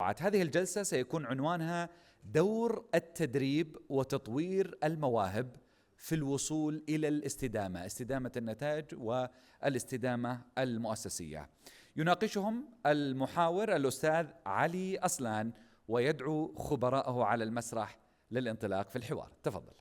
الموضوعات. هذه الجلسة سيكون عنوانها دور التدريب وتطوير المواهب في الوصول إلى الاستدامة، استدامة النتائج والاستدامة المؤسسية. يناقشهم المحاور الأستاذ علي أصلان، ويدعو خبراءه على المسرح للانطلاق في الحوار. تفضل.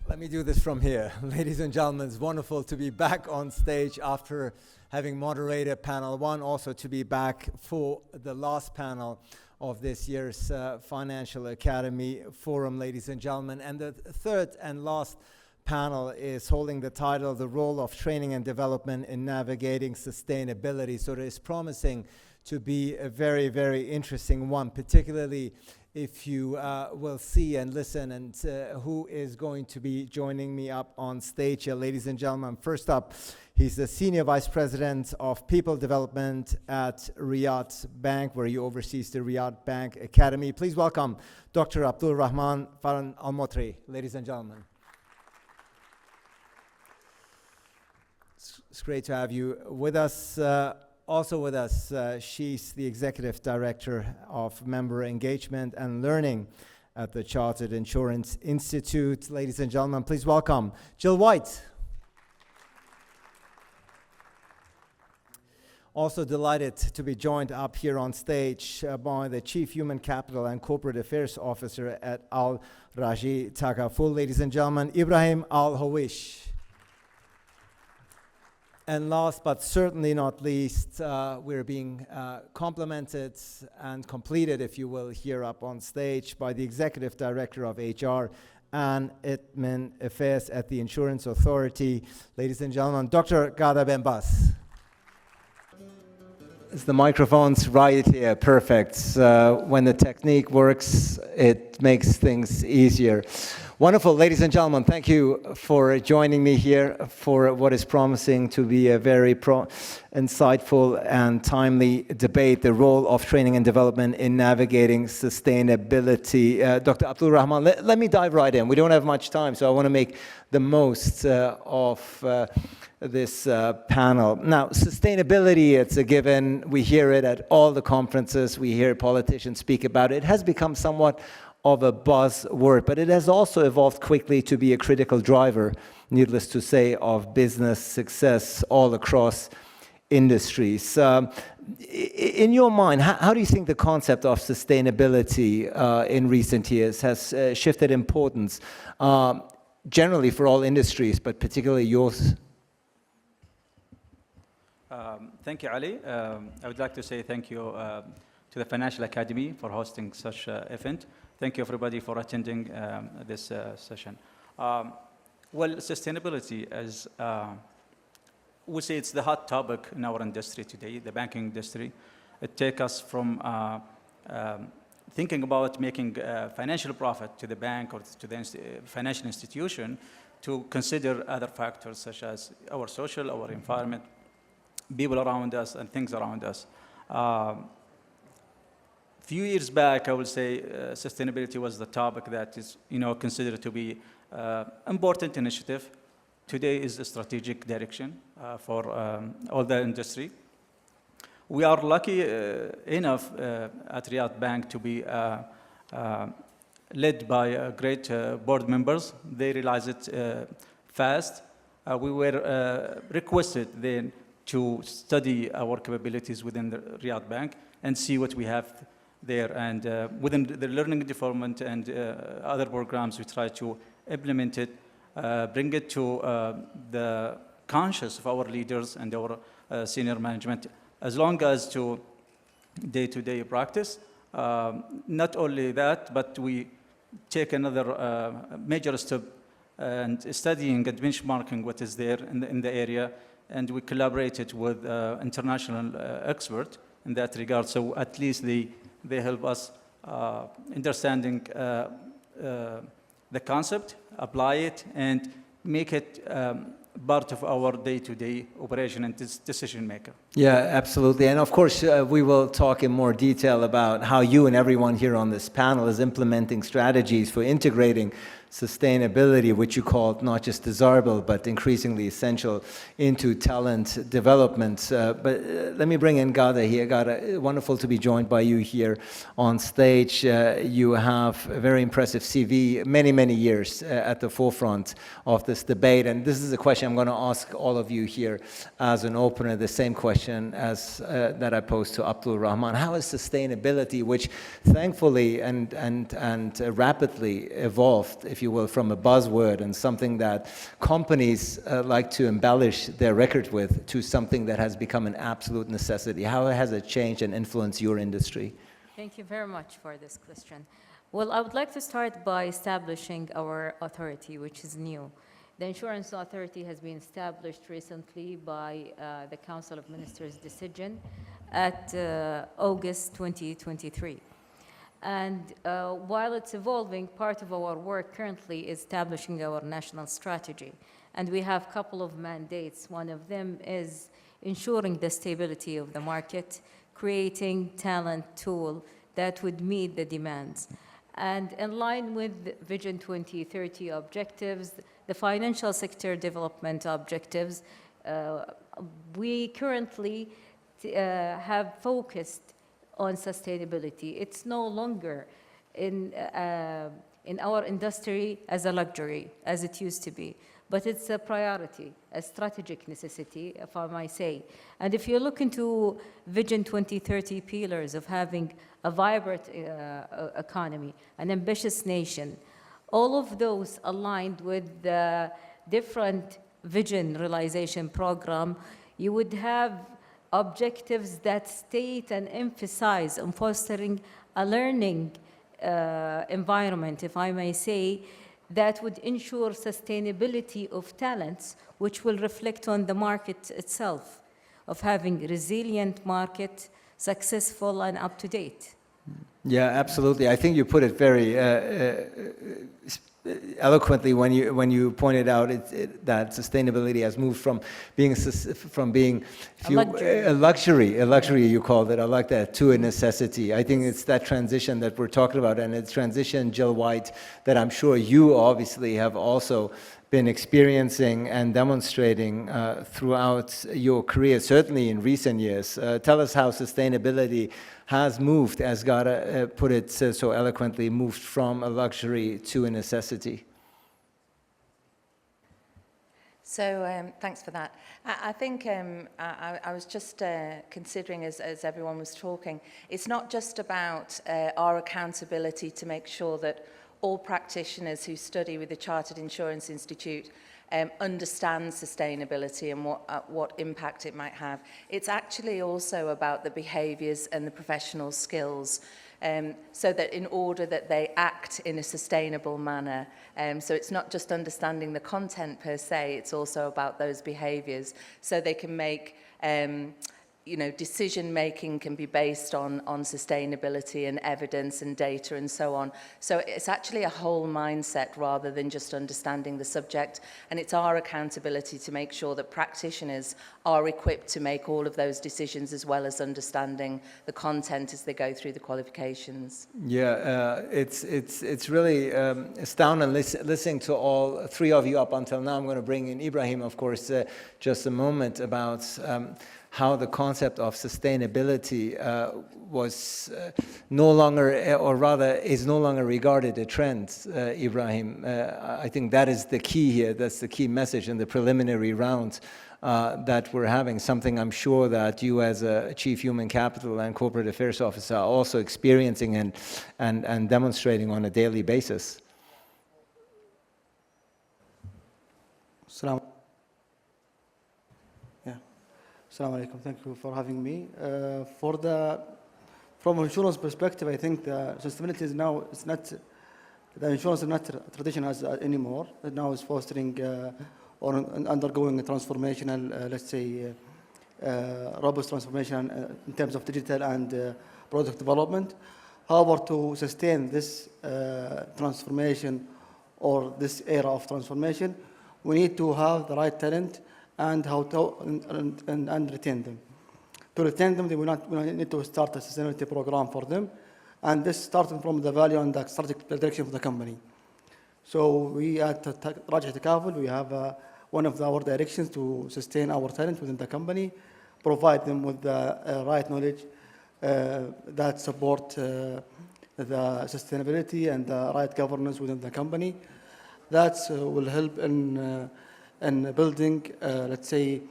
Let me do this from here. Ladies and gentlemen, it's wonderful to be back on stage after having moderated panel one, also to be back for the last panel of this year's Financial Academy Forum, ladies and gentlemen. And the third and last panel is holding the title, The Role of Training and Development in Navigating Sustainability. So it is promising to be a very, very interesting one, particularly if you will see and listen and who is going to be joining me up on stage here. Ladies and gentlemen, first up, he's the Senior Vice President of People Development at Riyadh Bank, where he oversees the Riyadh Bank Academy. Please welcome Dr. Abdul Rahman Farhan Al-Motri, ladies and gentlemen. It's great to have you with us. Also with us, she's the Executive Director of Member Engagement and Learning at the Chartered Insurance Institute. Ladies and gentlemen, please welcome Jill White. Also delighted to be joined up here on stage by the Chief Human Capital and Corporate Affairs Officer at Al-Raji Takaful. Ladies and gentlemen, Ibrahim Al-Hawish. And last but certainly not least, we're being complemented and completed, if you will, here up on stage by the Executive Director of HR and Admin Affairs at the Insurance Authority. Ladies and gentlemen, Dr. Ghada Benbas. It's the microphone's right here, perfect. When the technique works, it makes things easier. Wonderful, ladies and gentlemen, thank you for joining me here for what is promising to be a very insightful and timely debate, the role of training and development in navigating sustainability. Dr. Abdul Rahman, let me dive right in. We don't have much time, so I want to make the most of this panel. Now, sustainability, it's a given. We hear it at all the conferences. We hear politicians speak about it. It has become somewhat of a buzzword, but it has also evolved quickly to be a critical driver, needless to say, of business success all across industries. In your mind, how do you think the concept of sustainability in recent years has shifted importance, generally for all industries, but particularly yours? Thank you, Ali. I would like to say thank you to the Financial Academy for hosting such an event. Thank you, everybody, for attending this session. Well, sustainability is, we say it's the hot topic in our industry today, the banking industry. It takes us from thinking about making financial profit to the bank or to the financial institution to consider other factors such as our social, our environment, people around us, and things around us. Few years back, I would say sustainability was the topic that is, considered to be important initiative. Today is the strategic direction for all the industry. We are lucky enough at Riyadh Bank to be led by great board members. They realize it fast. We were requested then to study our capabilities within the Riyadh Bank and see what we have there. And within the learning development and other programs, we try to implement it, bring it to the conscious of our leaders and our senior management, as long as to day-to-day practice. Not only that, but we take another major step and studying and benchmarking what is there in the area, and we collaborated with international experts in that regard. So at least they help us understanding the concept, apply it, and make it part of our day-to-day operation and decision maker. Yeah, absolutely. And of course, we will talk in more detail about how you and everyone here on this panel is implementing strategies for integrating sustainability, which you called not just desirable, but increasingly essential, into talent development. But let me bring in Gada here. Gada, wonderful to be joined by you here on stage. You have a very impressive CV, many, many years at the forefront of this debate. And this is a question I'm going to ask all of you here as an opener, the same question as that I posed to Abdul Rahman. How is sustainability, which thankfully and rapidly evolved, if you will, from a buzzword and something that companies like to embellish their record with, to something that has become an absolute necessity? How has it changed and influenced your industry? Thank you very much for this question. Well, I would like to start by establishing our authority, which is new. The Insurance Authority has been established recently by the Council of Ministers decision at August 2023. And while it's evolving, part of our work currently is establishing our national strategy. And we have a couple of mandates. One of them is ensuring the stability of the market, creating talent tool that would meet the demands. And in line with Vision 2030 objectives, the financial sector development objectives, we currently have focused on sustainability. It's no longer in our industry as a luxury, as it used to be, but it's a priority, a strategic necessity, if I might say. And if you look into Vision 2030 pillars of having a vibrant economy, an ambitious nation, all of those aligned with the different vision realization program, you would have objectives that state and emphasize on fostering a learning environment, if I may say, that would ensure sustainability of talents, which will reflect on the market itself, of having resilient market, successful and up to date. Yeah, absolutely. I think you put it very eloquently when you pointed out that sustainability has moved from being a luxury you called it. I like that, to a necessity. I think it's that transition that we're talking about, and it's transition, Jill White, that I'm sure you obviously have also been experiencing and demonstrating throughout your career, certainly in recent years. Tell us how sustainability has moved, as Gada put it so eloquently, moved from a luxury to a necessity. So thanks for that. I think I was just considering as everyone was talking, it's not just about our accountability to make sure that all practitioners who study with the Chartered Insurance Institute understand sustainability and what impact it might have. It's actually also about the behaviours and the professional skills, so that in order that they act in a sustainable manner. So it's not just understanding the content per se, it's also about those behaviours, so they can make decision making can be based on sustainability and evidence and data and so on. So it's actually a whole mindset rather than just understanding the subject. And it's our accountability to make sure that practitioners are equipped to make all of those decisions, as well as understanding the content as they go through the qualifications. Yeah, it's really astounding listening to all three of you up until now. I'm going to bring in Ibrahim, of course, just a moment, about how the concept of sustainability was no longer, or rather is no longer regarded a trend, Ibrahim. I think that is the key here. That's the key message in the preliminary round that we're having, something I'm sure that you as a Chief Human Capital and Corporate Affairs Officer are also experiencing and demonstrating on a daily basis. Assalamu alaikum. Thank you for having me. From an insurance perspective, I think the sustainability is now, it's not, the insurance is not traditional anymore. It now is fostering or undergoing a transformational, let's say, robust transformation in terms of digital and product development. However, to sustain this transformation or this era of transformation, we need to have the right talent and how to and retain them. To retain them, we need to start a sustainability program for them, and this starting from the value and the strategic direction of the company. So we at Rajah Takaful, we have one of our directions to sustain our talent within the company, provide them with the right knowledge that support the sustainability and the right governance within the company. That will help in building, let's say,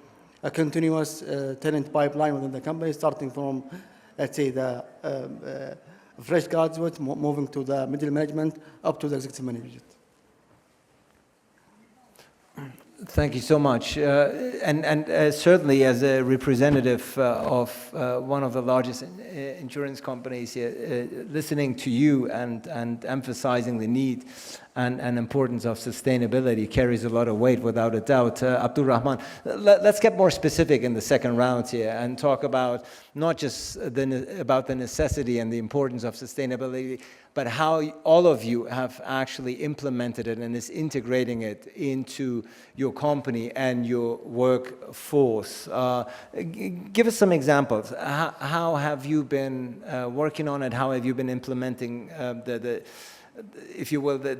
a continuous talent pipeline within the company, starting from, let's say, the fresh graduate, moving to the middle management, up to the executive management. Thank you so much. And certainly as a representative of one of the largest insurance companies here, listening to you and emphasizing the need and importance of sustainability carries a lot of weight, without a doubt. Abdul Rahman, let's get more specific in the second round here and talk about not just about the necessity and the importance of sustainability, but how all of you have actually implemented it and is integrating it into your company and your workforce. Give us some examples. How have you been working on it? How have you been implementing if you will, the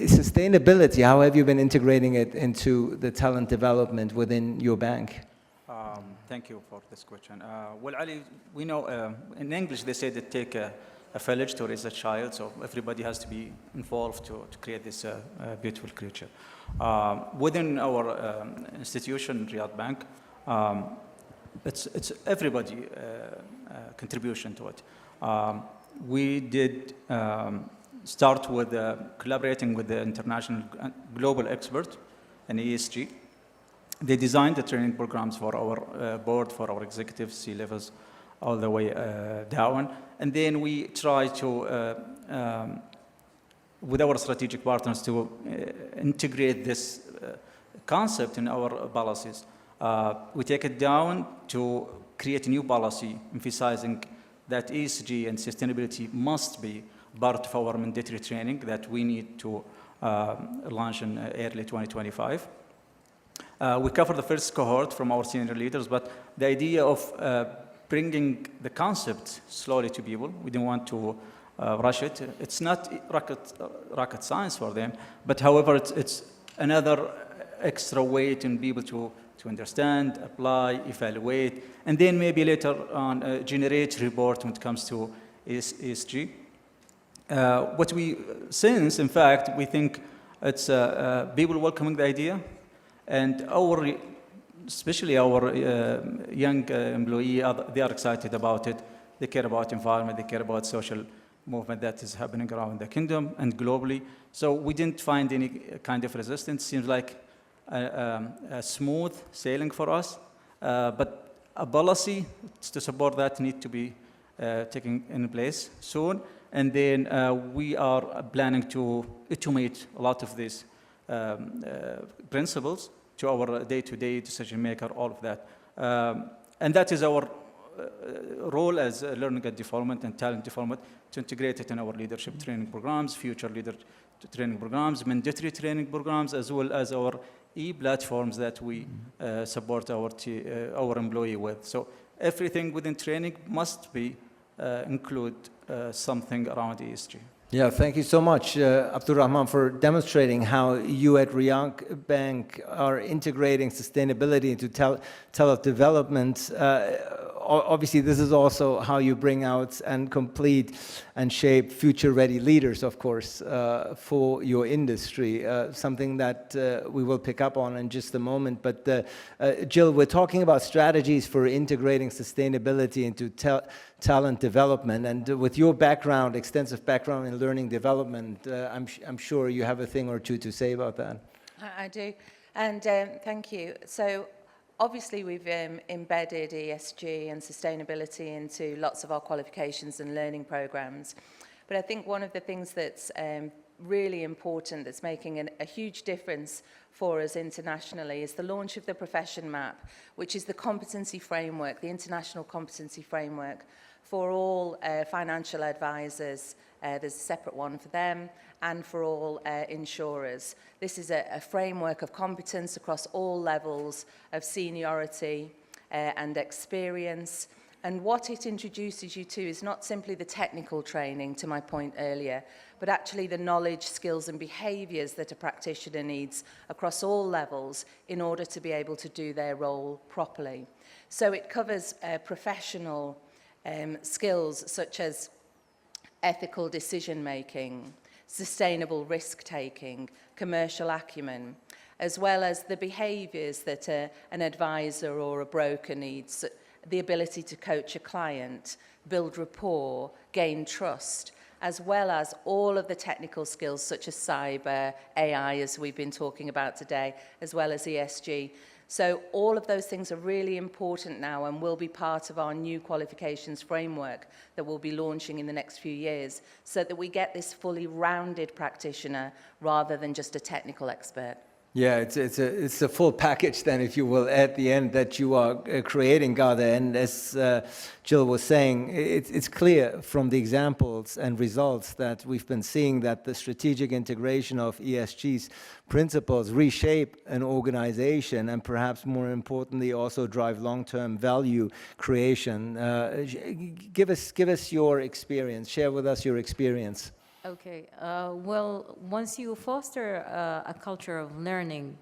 sustainability? How have you been integrating it into the talent development within your bank? Thank you for this question. Well, Ali, we know in English they say that take a village to raise a child, so everybody has to be involved to create this beautiful creature. Within our institution, Riyadh Bank, it's everybody contribution to it. We did start with collaborating with the international global expert in ESG. They designed the training programs for our board, for our executives, C-levels, all the way down. And then we try to, with our strategic partners, to integrate this concept in our policies. We take it down to create a new policy emphasizing that ESG and sustainability must be part of our mandatory training that we need to launch in early 2025. We cover the first cohort from our senior leaders, but the idea of bringing the concept slowly to people, we didn't want to rush it. It's not rocket science for them, but however, it's another extra way to be able to understand, apply, evaluate, and then maybe later on generate report when it comes to ESG. What we sense, in fact, we think it's people welcoming the idea, and especially our young employee, they are excited about it. They care about environment, they care about social movement that is happening around the kingdom and globally. So we didn't find any kind of resistance. Seems like a smooth sailing for us, but a policy to support that need to be taken in place soon. And then we are planning to automate a lot of these principles to our day-to-day decision maker, all of that. And that is our role as learning and development and talent development, to integrate it in our leadership training programs, future leader training programs, mandatory training programs, as well as our e-platforms that we support our employee with. So everything within training must be include something around ESG. Yeah, thank you so much, Abdul Rahman, for demonstrating how you at Riyadh Bank are integrating sustainability into talent development. Obviously, this is also how you bring out and complete and shape future-ready leaders, of course, for your industry, something that we will pick up on in just a moment. But Jill, we're talking about strategies for integrating sustainability into talent development. And with your background, extensive background in learning development, I'm sure you have a thing or two to say about that. I do, and thank you. So obviously we've embedded ESG and sustainability into lots of our qualifications and learning programs. But I think one of the things that's really important, that's making a huge difference for us internationally, is the launch of the Profession Map, which is the competency framework, the international competency framework for all financial advisors. There's a separate one for them, and for all insurers. This is a framework of competence across all levels of seniority and experience, And what it introduces you to is not simply the technical training, to my point earlier, but actually the knowledge, skills and behaviours that a practitioner needs across all levels in order to be able to do their role properly. So it covers professional skills such as ethical decision-making, sustainable risk-taking, commercial acumen, as well as the behaviours that an advisor or a broker needs, the ability to coach a client, build rapport, gain trust, as well as all of the technical skills such as cyber, AI, as we've been talking about today, as well as ESG. So all of those things are really important now and will be part of our new qualifications framework that we'll be launching in the next few years, so that we get this fully rounded practitioner rather than just a technical expert. Yeah, it's a full package then, if you will, at the end that you are creating, Gada. And as Jill was saying, it's clear from the examples and results that we've been seeing that the strategic integration of ESG's principles reshape an organization and perhaps more importantly also drive long-term value creation. Give us your experience, share with us your experience. Okay, well, once you foster a culture of learning,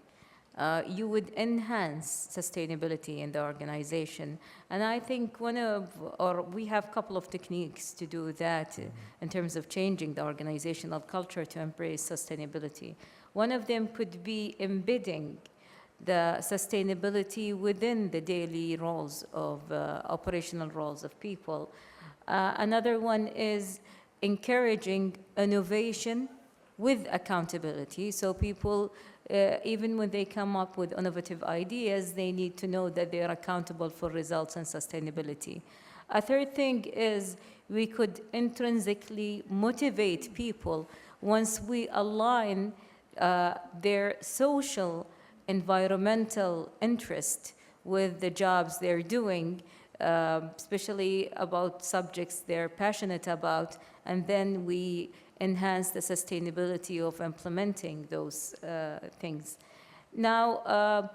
you would enhance sustainability in the organization. And I think we have a couple of techniques to do that in terms of changing the organizational culture to embrace sustainability. One of them could be embedding the sustainability within the daily roles of operational roles of people. Another one is encouraging innovation with accountability. So people, even when they come up with innovative ideas, they need to know that they are accountable for results and sustainability. A third thing is we could intrinsically motivate people once we align their social, environmental interest with the jobs they're doing, especially about subjects they're passionate about, and then we enhance the sustainability of implementing those things. Now,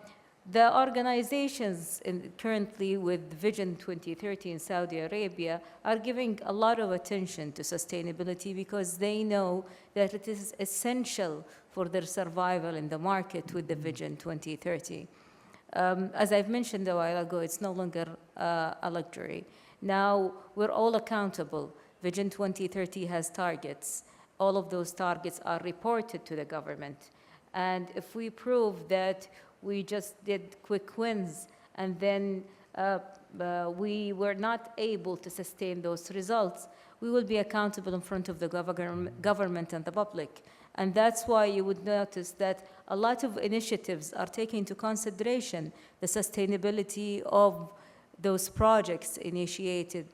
the organizations currently with Vision 2030 in Saudi Arabia are giving a lot of attention to sustainability because they know that it is essential for their survival in the market with the Vision 2030. As I've mentioned a while ago, it's no longer a luxury. Now we're all accountable. Vision 2030 has targets. All of those targets are reported to the government. And if we prove that we just did quick wins and then we were not able to sustain those results, we will be accountable in front of the government and the public. And that's why you would notice that a lot of initiatives are taking into consideration the sustainability of those projects initiated.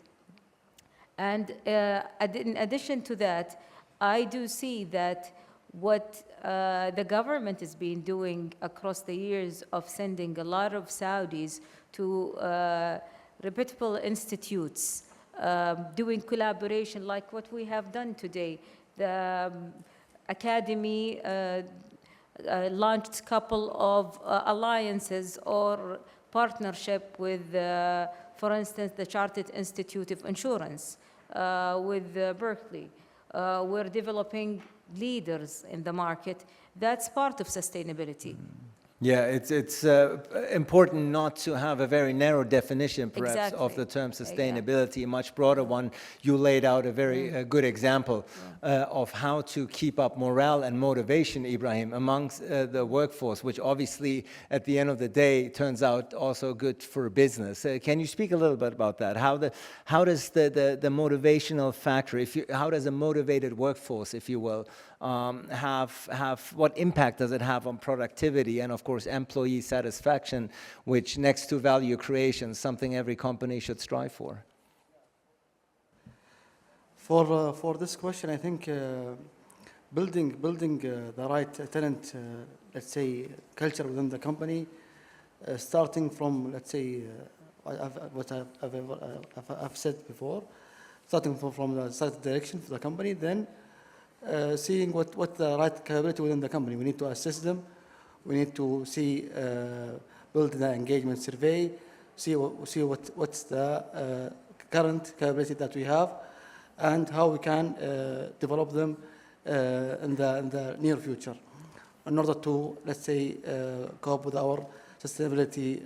And in addition to that, I do see that what the government has been doing across the years of sending a lot of Saudis to reputable institutes, doing collaboration like what we have done today. The Academy launched a couple of alliances or partnership with, for instance, the Chartered Institute of Insurance with Berkeley. We're developing leaders in the market. That's part of sustainability. Yeah, it's important not to have a very narrow definition, perhaps, of the term sustainability, a much broader one. You laid out a very good example of how to keep up morale and motivation, Ibrahim, amongst the workforce, which obviously, at the end of the day, turns out also good for business. Can you speak a little bit about that? How does the motivational factor, how does a motivated workforce, if you will, what impact does it have on productivity and, of course, employee satisfaction, which next to value creation, something every company should strive for? For this question, I think building the right talent, let's say, culture within the company, starting from, let's say, what I've said before, starting from the strategic direction for the company, then seeing what the right capability within the company. We need to assess them. We need to build the engagement survey, see what's the current capability that we have, and how we can develop them in the near future, in order to, let's say, cope with our sustainability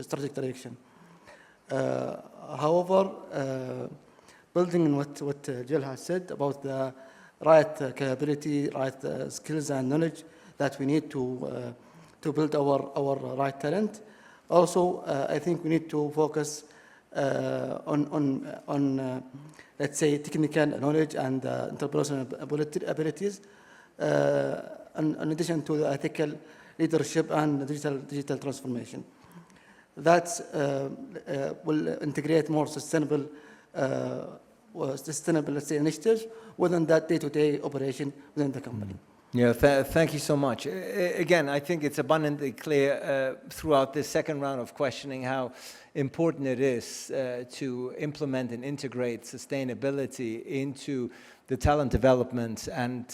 strategic direction. However, building on what Jill has said about the right capability, right skills and knowledge that we need to build our right talent. Also, I think we need to focus on let's say, technical knowledge and interpersonal abilities, in addition to the ethical leadership and digital transformation. That will integrate more sustainable, let's say, initiatives within that day-to-day operation within the company. Yeah, thank you so much. Again, I think it's abundantly clear throughout this second round of questioning how important it is to implement and integrate sustainability into the talent development and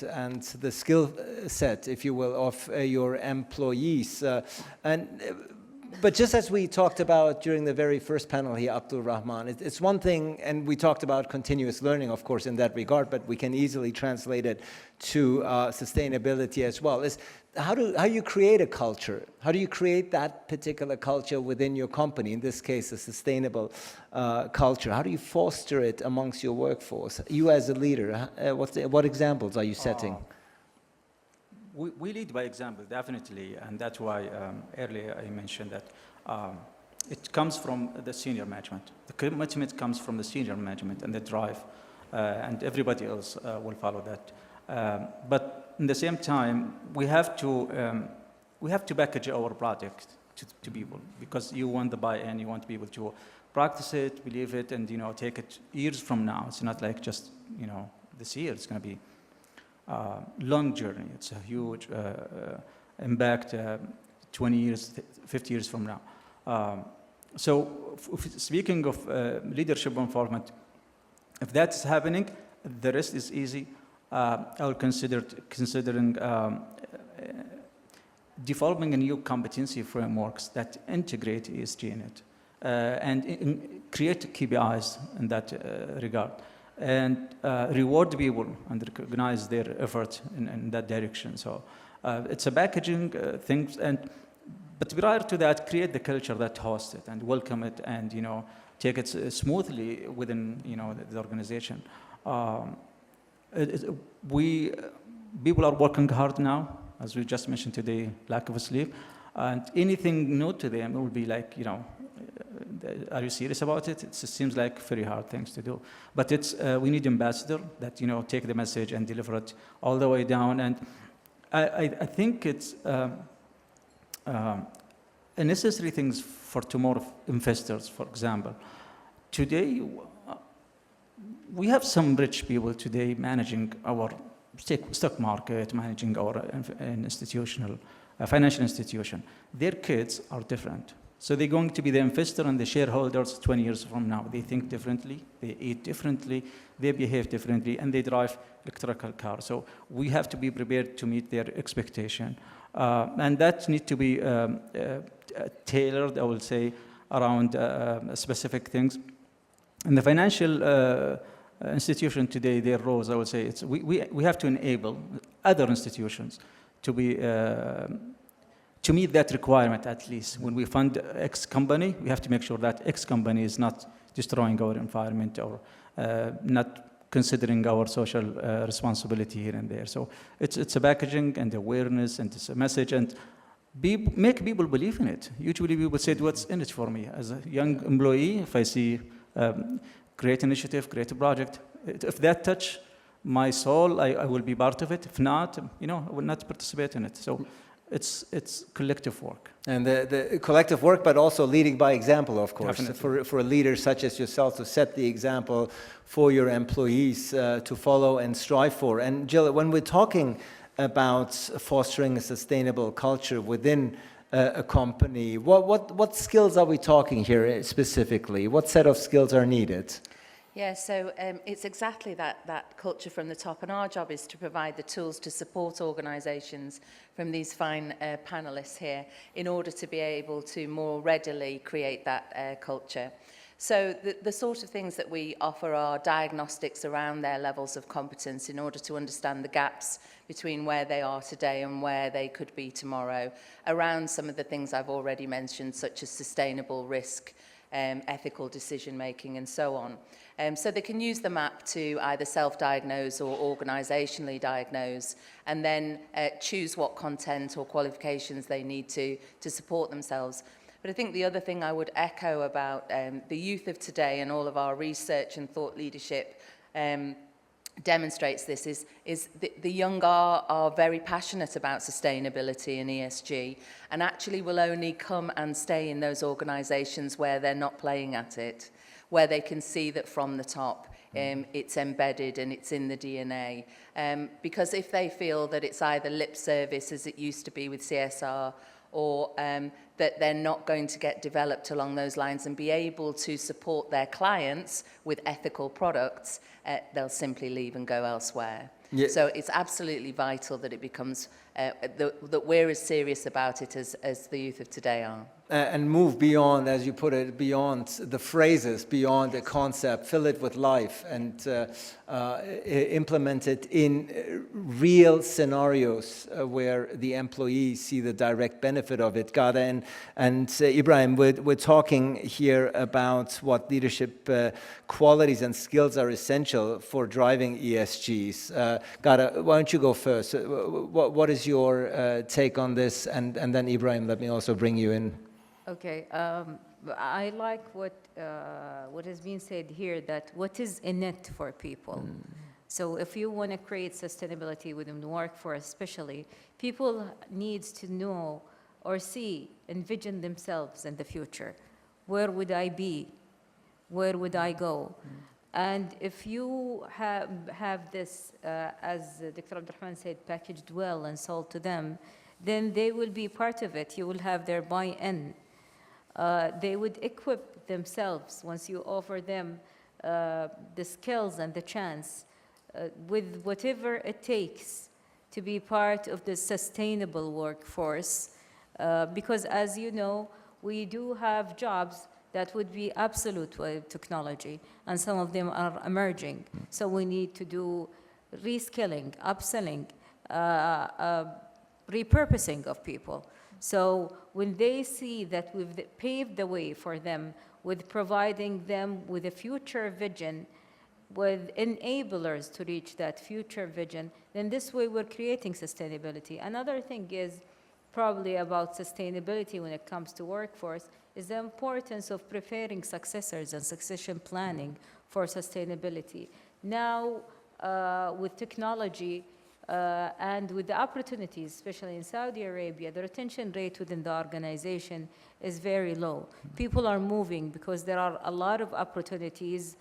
the skill set, if you will, of your employees. But just as we talked about during the very first panel here, Abdul Rahman, it's one thing, and we talked about continuous learning, of course, in that regard, but we can easily translate it to sustainability as well. Is how you create a culture? How do you create that particular culture within your company, in this case, a sustainable culture? How do you foster it amongst your workforce? You as a leader, what examples are you setting? We lead by example, definitely, and that's why earlier I mentioned that it comes from the senior management. The commitment comes from the senior management and the drive, and everybody else will follow that. But in the same time, we have to package our product to people, because you want the buy-in, you want people to practice it, believe it, and take it years from now. It's not like just this year. It's going to be long journey. It's a huge impact 20 years, 50 years from now. So speaking of leadership involvement, if that's happening, the rest is easy. I'll considering developing a new competency frameworks that integrate ESG in it and create KPIs in that regard. And reward people and recognize their effort in that direction. So it's a packaging things, but prior to that, create the culture that hosts it and welcome it, and take it smoothly within the organization. People are working hard now, as we just mentioned today, lack of sleep, and anything new to them will be like are you serious about it? It seems like very hard things to do. But we need ambassador that take the message and deliver it all the way down. And I think it's a necessary things for tomorrow investors, for example. Today, we have some rich people today managing our stock market, managing our institutional, financial institution. Their kids are different. So they're going to be the investor and the shareholders 20 years from now. They think differently, they eat differently, they behave differently, and they drive electrical cars. So we have to be prepared to meet their expectation. And that needs to be tailored, I will say, around specific things. In the financial institution today, their roles, I would say, we have to enable other institutions to be to meet that requirement. At least when we fund X company, we have to make sure that X company is not destroying our environment or not considering our social responsibility here and there. So it's a packaging and awareness, and it's a message, and make people believe in it. Usually people say, what's in it for me? As a young employee, if I see great initiative, great project, if that touch my soul, I will be part of it. If not, I will not participate in it. So it's collective work. And the collective work, but also leading by example, of course. Definitely. For a leader such as yourself to set the example for your employees to follow and strive for. And Jill, when we're talking about fostering a sustainable culture within a company, what skills are we talking here specifically? What set of skills are needed? Yeah, so it's exactly that culture from the top, and our job is to provide the tools to support organisations from these fine panellists here in order to be able to more readily create that culture. So the sort of things that we offer are diagnostics around their levels of competence in order to understand the gaps between where they are today and where they could be tomorrow, around some of the things I've already mentioned, such as sustainable risk, ethical decision-making, and so on. So they can use the map to either self-diagnose or organisationally diagnose, and then choose what content or qualifications they need to support themselves. But I think the other thing I would echo about the youth of today, and all of our research and thought leadership demonstrates this, is the young are very passionate about sustainability and ESG, and actually will only come and stay in those organisations where they're not playing at it, where they can see that from the top it's embedded and it's in the DNA. Because if they feel that it's either lip service, as it used to be with CSR, or that they're not going to get developed along those lines and be able to support their clients with ethical products, they'll simply leave and go elsewhere. Yeah. So it's absolutely vital that it becomes, that we're as serious about it as the youth of today are. And move beyond, as you put it, beyond the phrases, beyond the concept, fill it with life, and implement it in real scenarios where the employees see the direct benefit of it. Gada and Ibrahim, we're talking here about what leadership qualities and skills are essential for driving ESGs. Gada, why don't you go first? What is your take on this? And then Ibrahim, let me also bring you in. Okay, I like what has been said here, that what is in it for people. So if you want to create sustainability within the workforce especially, people need to know or see, envision themselves in the future. Where would I be? Where would I go? And if you have this, as Dr. Abdulrahman said, packaged well and sold to them, then they will be part of it. You will have their buy-in. They would equip themselves once you offer them the skills and the chance with whatever it takes to be part of the sustainable workforce. Because as you know, we do have jobs that would be absolute with technology, and some of them are emerging. So we need to do reskilling, upskilling, repurposing of people. So when they see that we've paved the way for them with providing them with a future vision, with enablers to reach that future vision, then this way we're creating sustainability. Another thing is probably about sustainability when it comes to workforce is the importance of preparing successors and succession planning for sustainability. Now, with technology, and with the opportunities, especially in Saudi Arabia, the retention rate within the organization is very low. People are moving because there are a lot of opportunities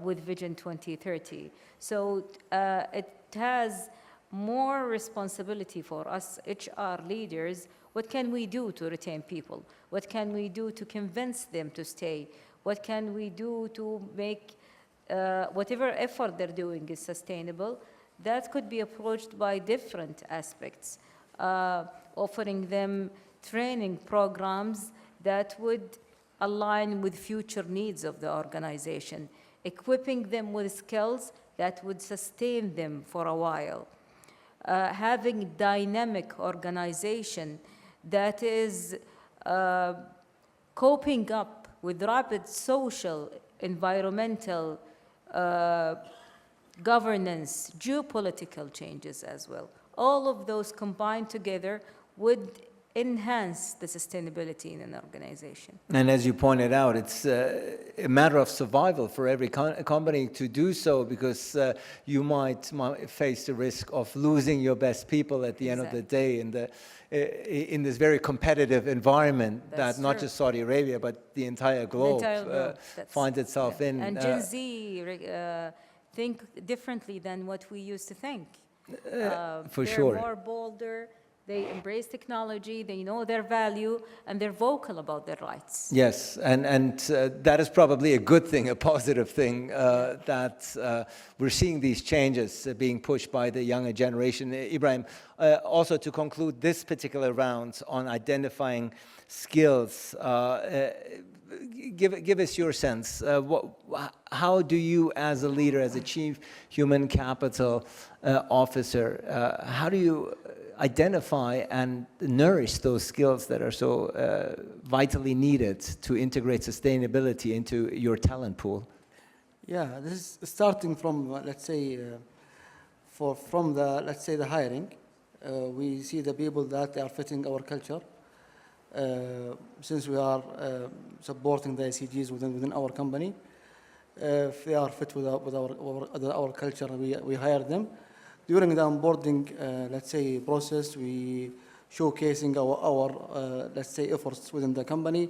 with Vision 2030. So it has more responsibility for us HR leaders. What can we do to retain people? What can we do to convince them to stay? What can we do to make whatever effort they're doing is sustainable? That could be approached by different aspects, offering them training programs that would align with future needs of the organization, equipping them with skills that would sustain them for a while, having dynamic organization that is coping up with rapid social, environmental, governance, geopolitical changes as well. All of those combined together would enhance the sustainability in an organization. And as you pointed out, it's a matter of survival for every company to do so, because you might face the risk of losing your best people at the end of the day in this very competitive environment that not just Saudi Arabia, but the entire globe, finds itself in. And Gen Z think differently than what we used to think. For sure. They're more bolder, They embrace technology, they know their value, and they're vocal about their rights. Yes, and that is probably a good thing, a positive thing, that we're seeing these changes being pushed by the younger generation. Ibrahim, also to conclude this particular round on identifying skills, give us your sense. How do you, as a leader, as a chief human capital officer, how do you identify and nourish those skills that are so vitally needed to integrate sustainability into your talent pool? Yeah, this is starting from, let's say, from the hiring. We see the people that are fitting our culture. Since we are supporting the ICGs within our company, if they are fit with our culture, we hire them. During the onboarding, let's say, process, we showcasing our let's say, efforts within the company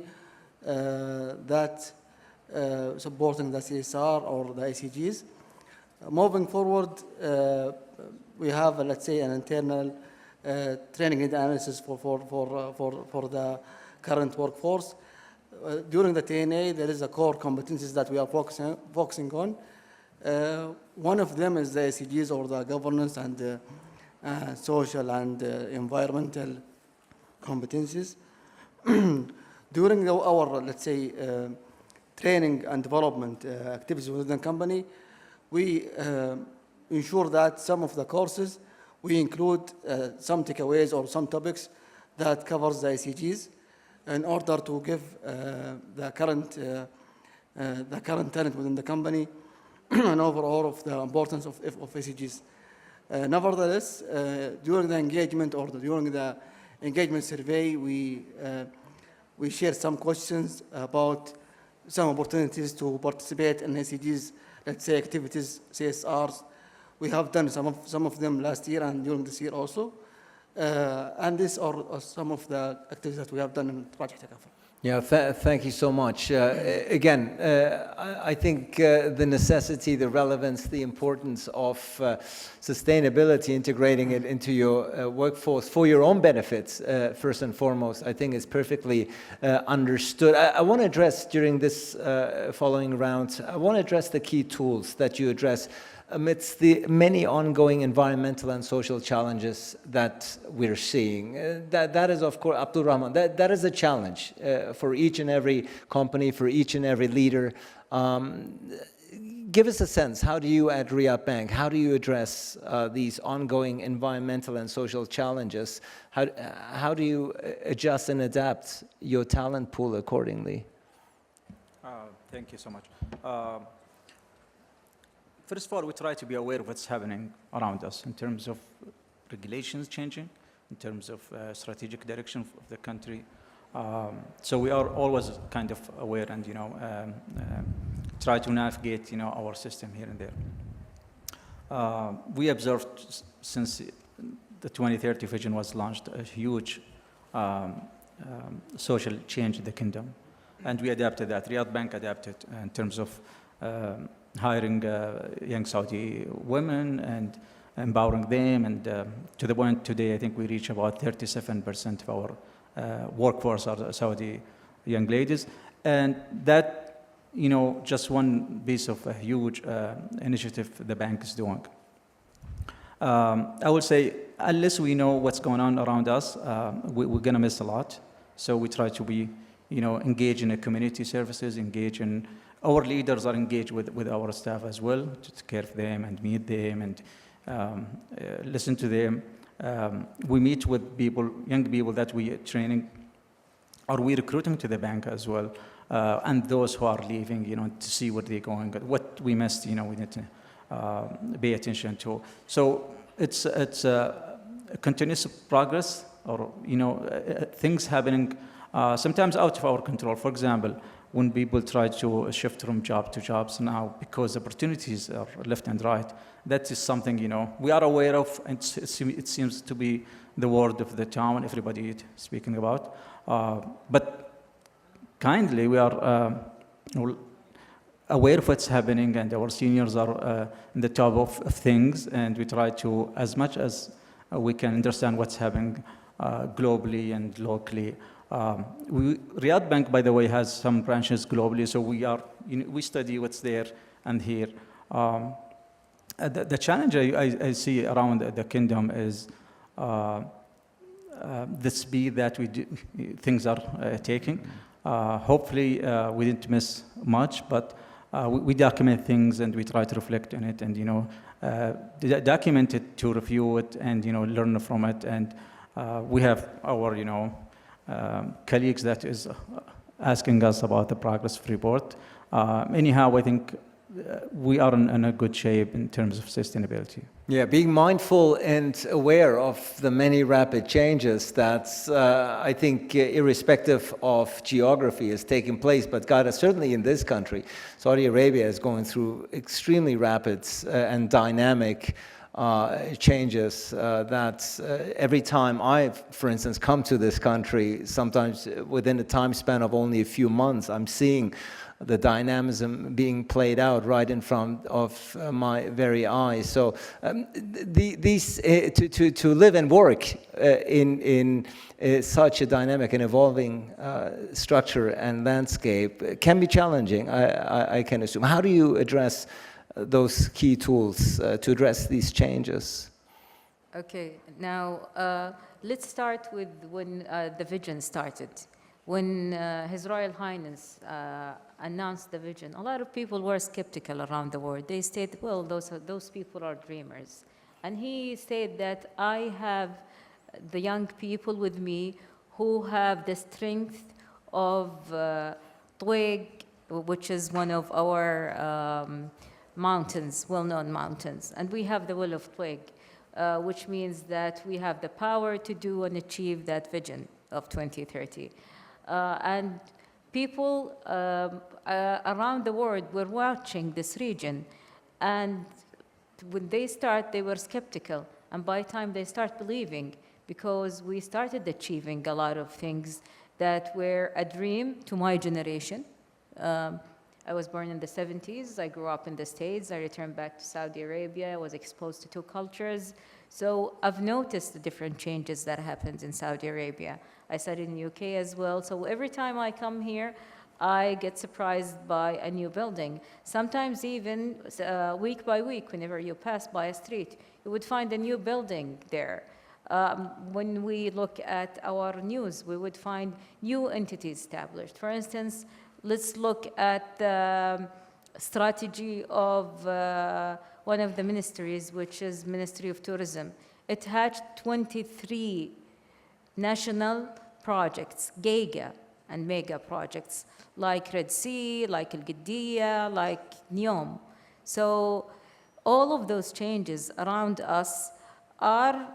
that supporting the CSR or the ICGs. Moving forward, we have, let's say, an internal training and analysis for the current workforce. During the TNA, there is a core competencies that we are focusing on. One of them is the ICGs, or the governance and social and environmental competencies. During our, let's say, training and development activities within the company, we ensure that some of the courses, we include some takeaways or some topics that covers the ICGs in order to give the current talent within the company and overall of the importance of ICGs. Nevertheless, during the engagement or during the engagement survey, we share some questions about some opportunities to participate in ICGs, let's say, activities, CSRs. We have done some of them last year and during this year also. And these are some of the activities that we have done in Project ثقافة. Yeah, thank you so much. Again, I think the necessity, the relevance, the importance of sustainability, integrating it into your workforce for your own benefits, first and foremost, I think is perfectly understood. I want to address during this following round, I want to address the key tools that you address amidst the many ongoing environmental and social challenges that we're seeing. That is, of course, Abdul Rahman, that is a challenge for each and every company, for each and every leader. Give us a sense, how do you at Riyadh Bank, how do you address these ongoing environmental and social challenges? How do you adjust and adapt your talent pool accordingly? Thank you so much. First of all, we try to be aware of what's happening around us in terms of regulations changing, in terms of strategic direction of the country. So we are always kind of aware and, try to navigate, our system here and there. We observed since the 2030 vision was launched a huge social change in the kingdom. And we adapted that. Riyadh Bank adapted in terms of hiring young Saudi women and empowering them, and to the point today, I think we reach about 37% of our workforce are Saudi young ladies, and that, just one piece of a huge initiative the bank is doing. I would say, unless we know what's going on around us, we're going to miss a lot. So we try to be, engage in the community services, engage in. Our leaders are engaged with our staff as well, to take care of them and meet them and listen to them. We meet with people, young people that we are training, or we recruiting to the bank as well, and those who are leaving, to see where they're going, what we missed, we need to pay attention to. So it's a continuous progress, or things happening sometimes out of our control. For example, when people try to shift from job to jobs now because opportunities are left and right, that is something, we are aware of, and it seems to be the word of the town, everybody is speaking about. But kindly, we are aware of what's happening, and our seniors are in the top of things, and we try to, as much as we can, understand what's happening globally and locally. Riyadh Bank, by the way, has some branches globally, so we study what's there and here. The challenge I see around the kingdom is the speed that things are taking. Hopefully, we didn't miss much, but we document things and we try to reflect on it, and document it to review it and learn from it. And we have our colleagues that is asking us about the progress report. Anyhow, I think we are in a good shape in terms of sustainability. Yeah, being mindful and aware of the many rapid changes that I think irrespective of geography is taking place, but God, certainly in this country, Saudi Arabia is going through extremely rapid and dynamic changes that every time I, for instance, come to this country, sometimes within a time span of only a few months, I'm seeing the dynamism being played out right in front of my very eyes. So to live and work in such a dynamic and evolving structure and landscape can be challenging, I can assume. How do you address those key tools to address these changes? Okay, now let's start with when the vision started. When His Royal Highness announced the vision, a lot of people were skeptical around the world. They said, well, those people are dreamers. And he said that I have the young people with me who have the strength of Twig, which is one of our mountains, well-known mountains. And we have the will of Twig, which means that we have the power to do and achieve that vision of 2030. And people around the world were watching this region, and when they were skeptical, and by the time they start believing, because we started achieving a lot of things that were a dream to my generation. I was born in the 70s, I grew up in the States, I returned back to Saudi Arabia, I was exposed to two cultures. So I've noticed the different changes that happened in Saudi Arabia. I studied in the UK as well, so every time I come here, I get surprised by a new building. Sometimes even week by week, whenever you pass by a street, you would find a new building there. When we look at our news, we would find new entities established. For instance, let's look at the strategy of one of the ministries, which is Ministry of Tourism. It had 23 national projects, giga and mega projects, like Red Sea, like Al-Qiddiya, like Neom. So all of those changes around us are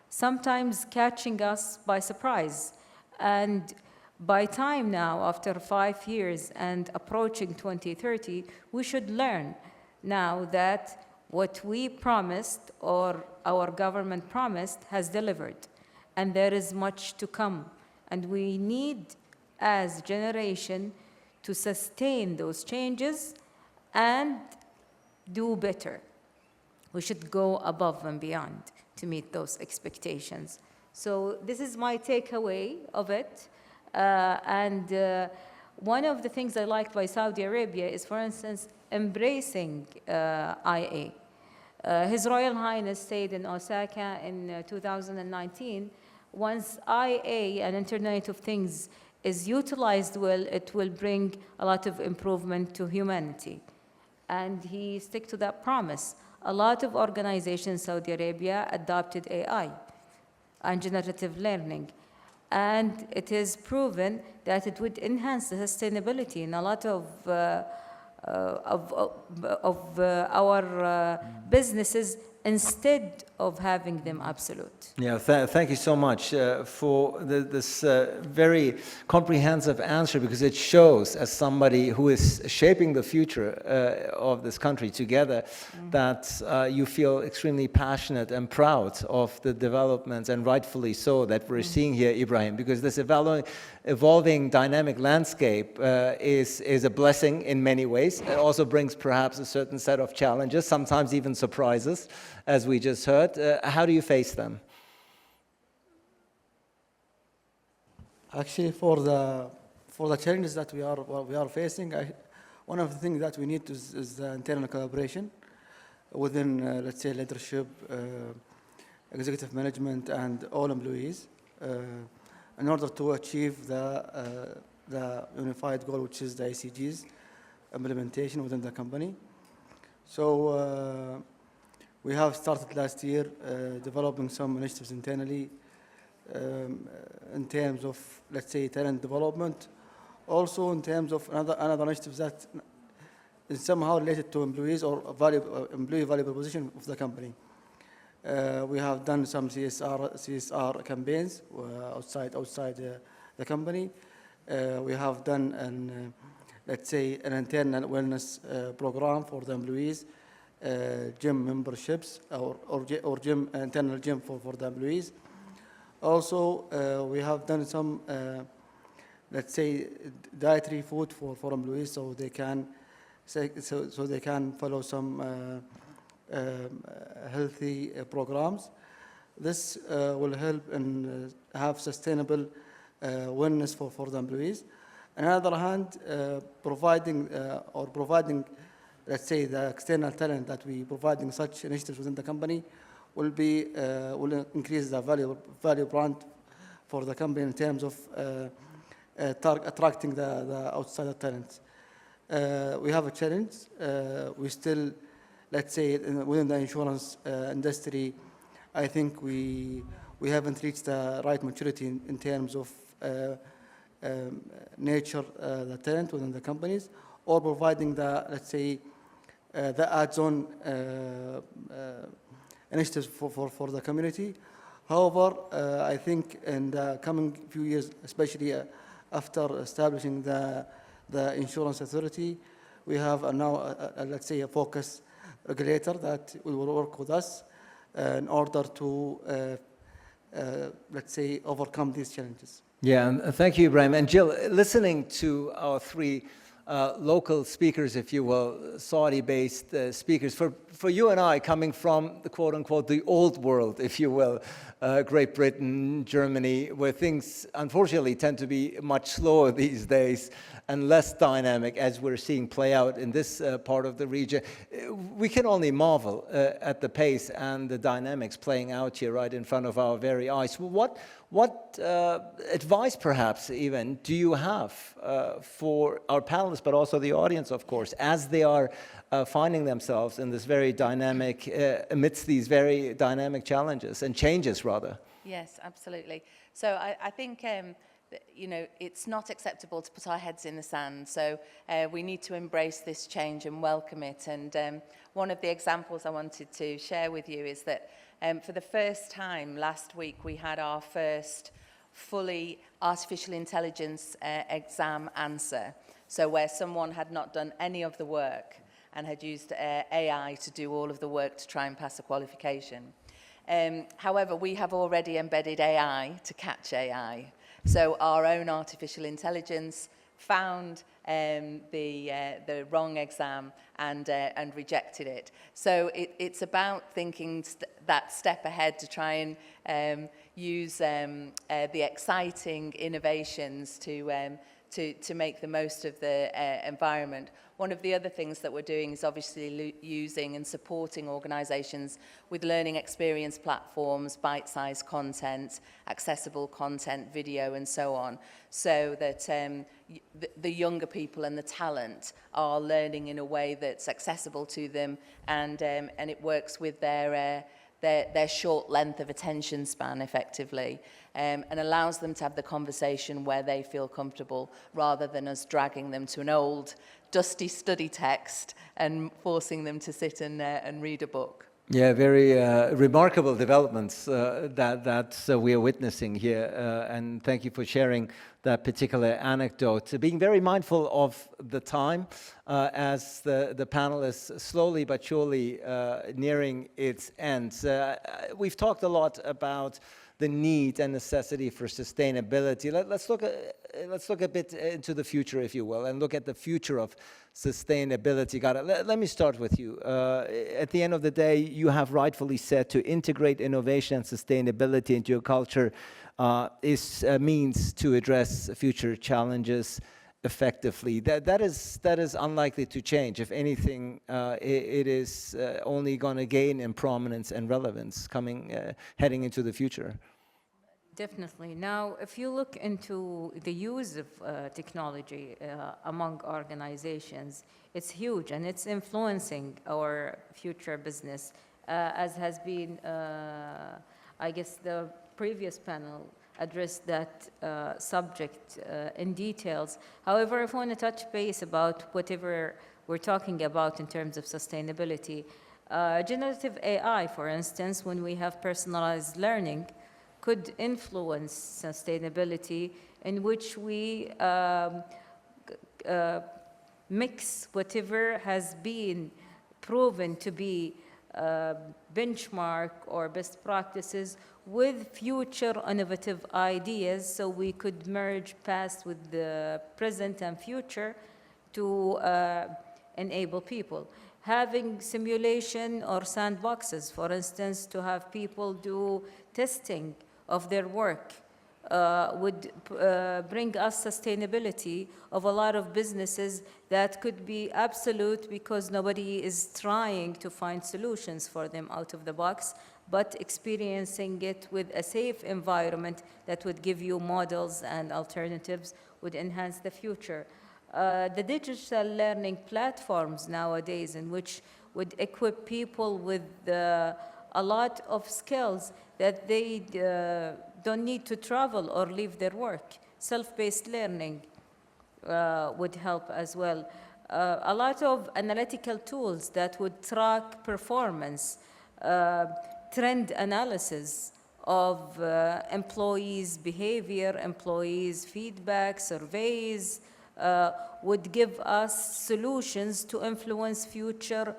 sometimes catching us by surprise. And by time now, after 5 years and approaching 2030, we should learn now that what we promised or our government promised has delivered. And there is much to come. And we need, as generation, to sustain those changes and do better. We should go above and beyond to meet those expectations. So this is my takeaway of it. One of the things I like by Saudi Arabia is, for instance, embracing IA. His Royal Highness said in Osaka in 2019, once IA, an Internet of Things, is utilized well, it will bring a lot of improvement to humanity. And he stuck to that promise. A lot of organizations in Saudi Arabia adopted AI and generative learning. And it is proven that it would enhance the sustainability in a lot of our businesses instead of having them absolute. Yeah, thank you so much for this very comprehensive answer, because it shows, as somebody who is shaping the future of this country together, that you feel extremely passionate and proud of the developments, and rightfully so, that we're seeing here, Ibrahim, because this evolving dynamic landscape is a blessing in many ways. It also brings perhaps a certain set of challenges, sometimes even surprises, as we just heard. How do you face them? Actually, for the challenges that we are facing, one of the things that we need is the internal collaboration within, let's say, leadership, executive management, and all employees, in order to achieve the unified goal, which is the ICG's implementation within the company. So we have started last year developing some initiatives internally in terms of, let's say, talent development. Also in terms of another initiative that is somehow related to employees or employee value proposition of the company. We have done some CSR campaigns outside the company. We have done let's say an internal wellness program for the employees, gym memberships or gym internal gym for the employees. Also, we have done some let's say dietary food for employees, so they can follow some healthy programs. This will help and have sustainable wellness for the employees. On the other hand, providing, let's say, the external talent that we provide in such initiatives within the company will increase the value brand for the company in terms of attracting the outside talent. We have a challenge. We still, let's say, within the insurance industry, I think we haven't reached the right maturity in terms of nurture the talent within the companies, or providing the, let's say, the add-on initiatives for the community. However, I think in the coming few years, especially after establishing the insurance authority, we have now, let's say, a focus regulator that will work with us in order to, let's say, overcome these challenges. Yeah, and thank you, Ibrahim. And Jill, listening to our three local speakers, if you will, Saudi-based speakers, for you and I, coming from the quote-unquote the old world, if you will, Great Britain, Germany, where things unfortunately tend to be much slower these days and less dynamic, as we're seeing play out in this part of the region, we can only marvel at the pace and the dynamics playing out here right in front of our very eyes. What advice, perhaps, even, do you have for our panelists, but also the audience, of course, as they are finding themselves in this very dynamic, amidst these very dynamic challenges and changes, rather? Yes, absolutely. So I think, you know, it's not acceptable to put our heads in the sand. So we need to embrace this change and welcome it. And one of the examples I wanted to share with you is that for the first time last week, we had our first fully artificial intelligence exam answer. So where someone had not done any of the work and had used AI to do all of the work to try and pass a qualification. However, we have already embedded AI to catch AI. So our own artificial intelligence found the wrong exam and rejected it. So it's about thinking that step ahead to try and use the exciting innovations to make the most of the environment. One of the other things that we're doing is obviously using and supporting organisations with learning experience platforms, bite-sized content, accessible content, video, and so on, so that the younger people and the talent are learning in a way that's accessible to them, and it works with their short length of attention span effectively, and allows them to have the conversation where they feel comfortable, rather than us dragging them to an old dusty study text and forcing them to sit and read a book. Yeah, very remarkable developments that we are witnessing here, and thank you for sharing that particular anecdote. Being very mindful of the time as the panel is slowly but surely nearing its end. We've talked a lot about the need and necessity for sustainability. Let's look a bit into the future, if you will, and look at the future of sustainability. Let me start with you. At the end of the day, you have rightfully said to integrate innovation and sustainability into your culture is a means to address future challenges effectively. That is unlikely to change. If anything, it is only going to gain in prominence and relevance heading into the future. Definitely. Now, if you look into the use of technology among organizations, it's huge and it's influencing our future business, as has been, I guess, the previous panel addressed that subject in details. However, if I want to touch base about whatever we're talking about in terms of sustainability, generative AI, for instance, when we have personalized learning, could influence sustainability, in which we mix whatever has been proven to be benchmark or best practices with future innovative ideas, so we could merge past with the present and future to enable people. Having simulation or sandboxes, for instance, to have people do testing of their work would bring us sustainability of a lot of businesses that could be absolute because nobody is trying to find solutions for them out of the box, but experiencing it with a safe environment that would give you models and alternatives would enhance the future. The digital learning platforms nowadays, in which would equip people with a lot of skills that they don't need to travel or leave their work. Self-paced learning would help as well. A lot of analytical tools that would track performance, trend analysis of employees' behavior, employees' feedback, surveys, would give us solutions to influence future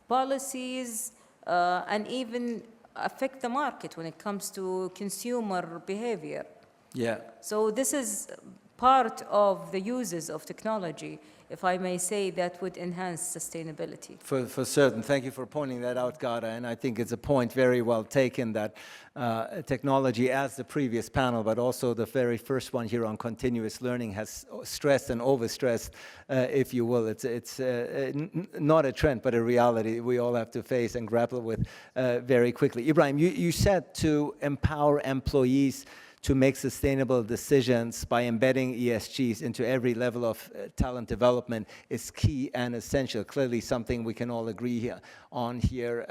policies and even affect the market when it comes to consumer behavior. Yeah. So this is part of the uses of technology, if I may say, that would enhance sustainability. For certain. Thank you for pointing that out, Gada. And I think it's a point very well taken that technology, as the previous panel, but also the very first one here on continuous learning, has stressed and overstressed, if you will. It's not a trend, but a reality we all have to face and grapple with very quickly. Ibrahim, you said to empower employees to make sustainable decisions by embedding ESGs into every level of talent development is key and essential. Clearly something we can all agree on here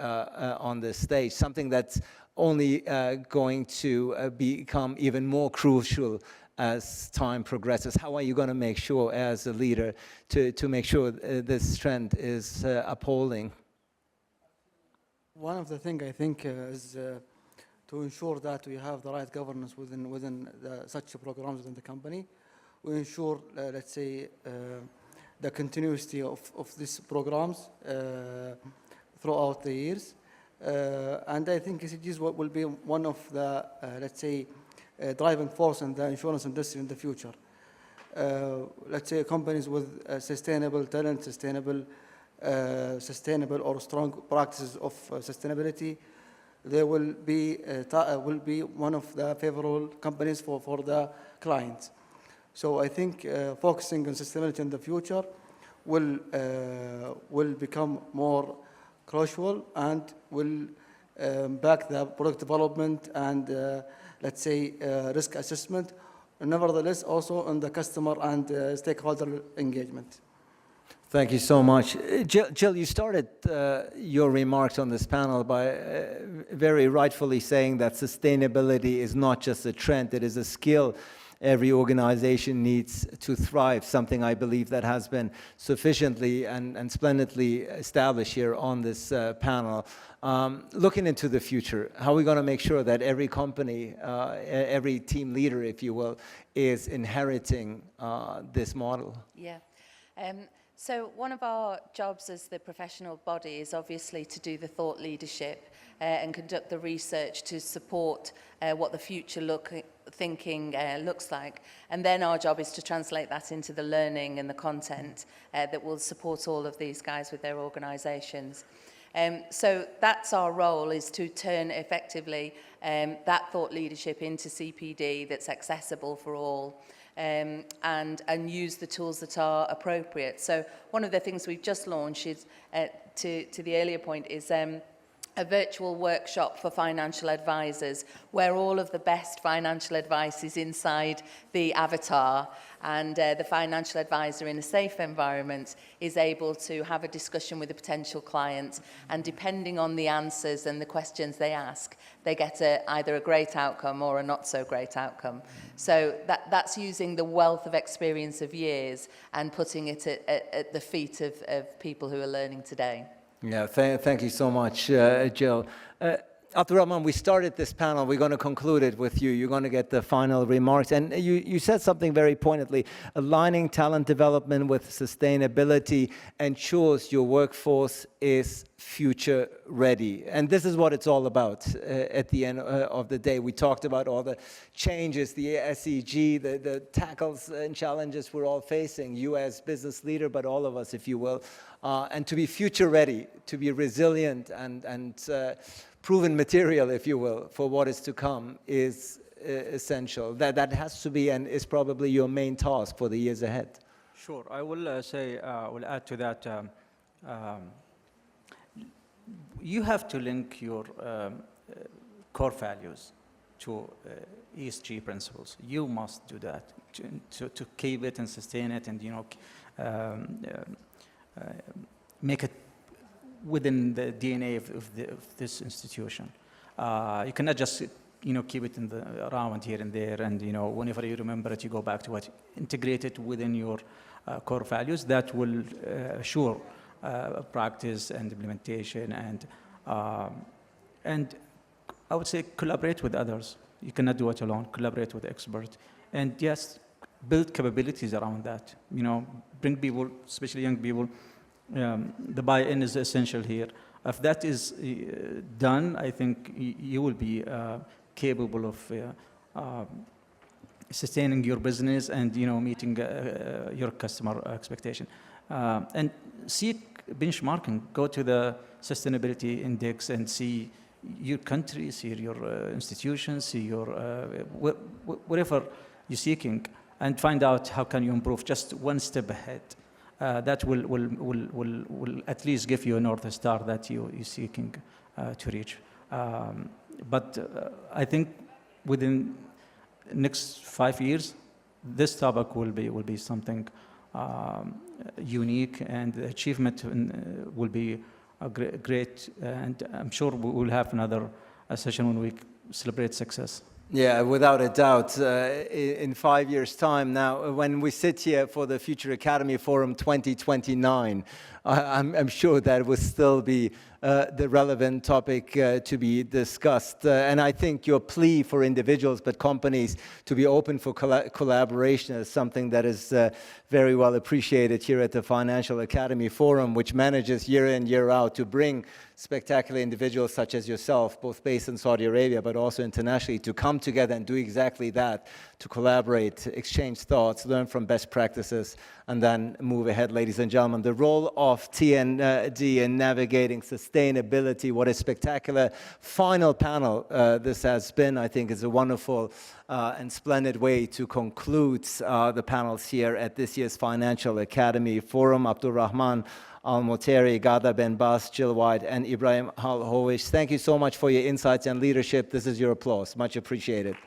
on this stage, something that's only going to become even more crucial as time progresses. How are you going to make sure, as a leader, to make sure this trend is upholding? One of the things I think is to ensure that we have the right governance within such programs within the company. We ensure, let's say, the continuity of these programs throughout the years. And I think ESGs will be one of the, let's say, driving force in the insurance industry in the future. Let's say companies with sustainable talent, sustainable or strong practices of sustainability, they will be one of the favorable companies for the clients. So I think focusing on sustainability in the future will become more crucial and will back the product development and let's say risk assessment. Nevertheless, also on the customer and stakeholder engagement. Thank you so much. Jill, you started your remarks on this panel by very rightfully saying that sustainability is not just a trend, it is a skill every organization needs to thrive, something I believe that has been sufficiently and splendidly established here on this panel. Looking into the future, how are we going to make sure that every company, every team leader, if you will, is inheriting this model? Yeah. So one of our jobs as the professional body is obviously to do the thought leadership and conduct the research to support what the future thinking looks like. And then our job is to translate that into the learning and the content that will support all of these guys with their organisations. So that's our role, is to turn effectively that thought leadership into CPD that's accessible for all. And use the tools that are appropriate. So one of the things we've just launched is, to the earlier point, is a virtual workshop for financial advisors where all of the best financial advice is inside the avatar, and the financial advisor in a safe environment is able to have a discussion with a potential client, and depending on the answers and the questions they ask, they get either a great outcome or a not so great outcome. So that's using the wealth of experience of years and putting it at the feet of people who are learning today. Yeah, thank you so much, Jill. Abdurrahman, we started this panel. We're going to conclude it with you. You're going to get the final remarks. And you said something very pointedly. Aligning talent development with sustainability ensures your workforce is future ready. And this is what it's all about at the end of the day. We talked about all the changes, the SEG, the tackles and challenges we're all facing, you as business leader, but all of us, if you will. And to be future ready, to be resilient and proven material, if you will, for what is to come is essential. That has to be and is probably your main task for the years ahead. Sure. I will will add to that. You have to link your core values to ESG principles. You must do that to keep it and sustain it, and make it within the DNA of this institution. You cannot just keep it around here and there, and whenever you remember it, you go back to it. Integrate it within your core values. That will assure practice and implementation, and I would say collaborate with others. You cannot do it alone. Collaborate with experts, and yes, build capabilities around that. Bring people, especially young people. The buy-in is essential here. If that is done, I think you will be capable of sustaining your business and meeting your customer expectation. And seek benchmarking. Go to the sustainability index and see your country, see your institutions, see your whatever you're seeking, and find out how can you improve just one step ahead. That will at least give you a North Star that you're seeking to reach. But I think within the next 5 years, this topic will be something unique, and the achievement will be great. And I'm sure we will have another session when we celebrate success. Yeah, without a doubt. In 5 years' time now, when we sit here for the Future Academy Forum 2029, I'm sure that will still be the relevant topic to be discussed. And I think your plea for individuals but companies to be open for collaboration is something that is very well appreciated here at the Financial Academy Forum, which manages year in, year out to bring spectacular individuals such as yourself, both based in Saudi Arabia but also internationally, to come together and do exactly that, to collaborate, exchange thoughts, learn from best practices, and then move ahead. Ladies and gentlemen, the role of TND in navigating sustainability, what a spectacular final panel this has been. I think it's a wonderful and splendid way to conclude the panels here at this year's Financial Academy Forum. Abdurrahman Al-Moteri, Ghada Ben Bas, Jill White, and Ibrahim Al-Howish, thank you so much for your insights and leadership. This is your applause. Much appreciated.